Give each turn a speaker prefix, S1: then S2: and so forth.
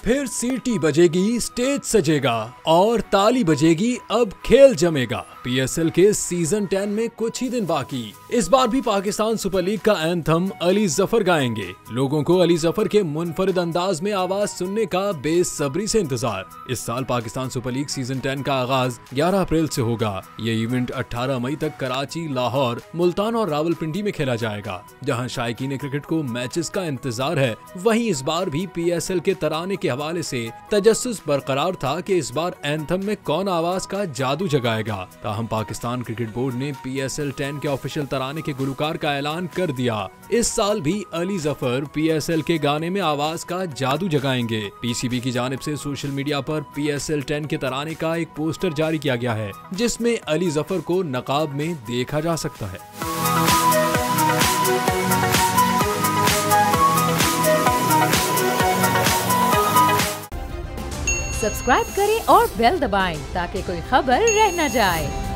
S1: फिर सीटी बजेगी, स्टेज सजेगा और ताली बजेगी, अब खेल जमेगा। पीएसएल के सीजन 10 में कुछ ही दिन बाकी। इस बार भी पाकिस्तान सुपर लीग का एंथम अली जफर गाएंगे। लोगों को अली जफर के मुनफरिद अंदाज में आवाज सुनने का बेसब्री से इंतजार। इस साल पाकिस्तान सुपर लीग सीजन 10 का आगाज 11 अप्रैल से होगा। ये इवेंट 18 मई तक कराची, लाहौर, मुल्तान और रावलपिंडी में खेला जाएगा। जहां शायकीन क्रिकेट को मैचेस का इंतजार है, वहीं इस बार भी पीएसएल के तराने के हवाले से तजस्सुस बरकरार था कि इस बार एंथम में कौन आवाज का जादू जगाएगा। ताहम पाकिस्तान क्रिकेट बोर्ड ने पीएसएल 10 के ऑफिशियल तराने के गुलकार का ऐलान कर दिया। इस साल भी अली जफर पीएसएल के गाने में आवाज का जादू जगाएंगे। पीसीबी की जानिब से सोशल मीडिया पर पीएसएल 10 के तराने का एक पोस्टर जारी किया गया है, जिसमें अली जफर को नकाब में देखा जा सकता है।
S2: सब्सक्राइब करें और बेल दबाएं ताकि कोई खबर रह न जाए।